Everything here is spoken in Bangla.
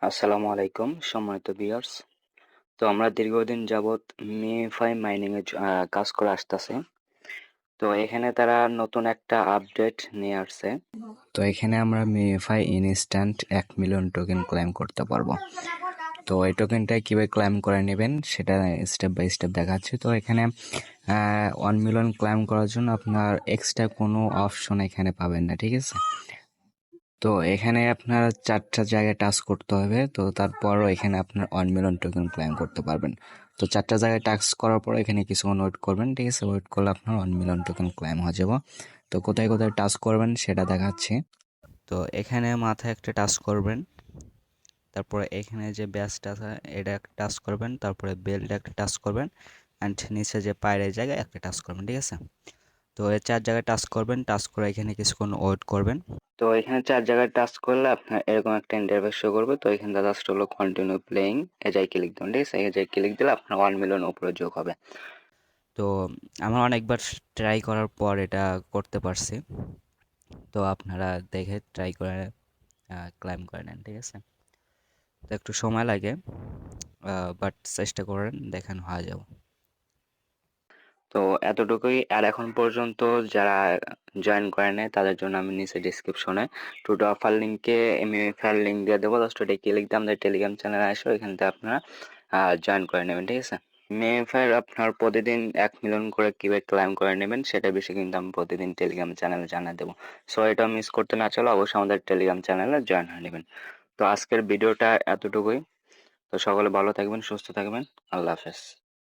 আসসালামু আলাইকুম সম্মানিত ভিউয়ার্স। তো আমরা দীর্ঘদিন যাবৎ মিএফআই মাইনিং এর কাজ করে আসতেছি। তো এখানে তারা নতুন একটা আপডেট নিয়ে আসছে। তো এখানে আমরা মিএফআই ইনস্ট্যান্ট 1 মিলিয়ন টোকেন ক্লেম করতে পারবো। তো এই টোকেনটা কিভাবে ক্লেম করে নেবেন সেটা স্টেপ বাই স্টেপ দেখাচ্ছি। তো এখানে 1 মিলিয়ন ক্লেম করার জন্য আপনার এক্সট্রা কোনো অপশন এখানে পাবেন না, ঠিক আছে? তো এখানে আপনার 4টা জায়গায় টাচ করতে হবে। তো তারপরও এখানে আপনার 1 মিলিয়ন টোকেন ক্লেম করতে পারবেন। তো 4টা জায়গায় টাচ করার পর এখানে কিছুক্ষণ ওয়েট করবেন, ঠিক আছে? ওয়েট করলে আপনার 1 মিলিয়ন টোকেন ক্লেম হয়ে যাব। তো কোথায় কোথায় টাচ করবেন সেটা দেখাচ্ছি। তো এখানে মাথায় একটা টাচ করবেন, তারপরে এখানে যে ব্যাসটা আছে এটা একটা টাচ করবেন, তারপরে বেলটা একটা টাচ করবেন, অ্যান্ড নিচে যে পায়ের জায়গায় একটা টাচ করবেন, ঠিক আছে? তো এই 4 জায়গায় টাচ করবেন, টাচ করে এখানে কিছুক্ষণ ওয়েট করবেন। তো এখানে 4 জায়গায় টাচ করলে আপনার এরকম একটা ইন্টারফেস শো করবে। তো এখানে জাস্ট হলো কন্টিনিউ প্লেইং, এজাই ক্লিক দিবেন, ঠিক আছে? এজাই ক্লিক দিলে আপনার 1 মিলিয়ন উপরে যোগ হবে। তো আমার অনেকবার ট্রাই করার পর এটা করতে পারছি। তো আপনারা দেখে ট্রাই করে ক্লাইম করে নেন, ঠিক আছে? তো একটু সময় লাগে, বাট চেষ্টা করেন, দেখেন হয়ে যাবে। তো এতটুকুই। আর এখন পর্যন্ত যারা জয়েন করে নেয় তাদের জন্য আমি নিচে ডিসক্রিপশনে টুডো অফার লিঙ্কে এমইএফআর লিঙ্ক দিয়ে দেবো। জাস্ট ওটা ক্লিক দিয়ে আমাদের টেলিগ্রাম চ্যানেলে আসো, এখান থেকে আপনারা জয়েন করে নেবেন, ঠিক আছে? এমইএফআর আপনার প্রতিদিন 1 মিলিয়ন করে কীভাবে ক্লাইম করে নেবেন সেটা বিষয়ে কিন্তু আমি প্রতিদিন টেলিগ্রাম চ্যানেলে জানিয়ে দেবো। সো এটা মিস করতে না চলে অবশ্যই আমাদের টেলিগ্রাম চ্যানেলে জয়েন হয়ে নেবেন। তো আজকের ভিডিওটা এতটুকুই। তো সকলে ভালো থাকবেন, সুস্থ থাকবেন। আল্লাহ হাফেজ।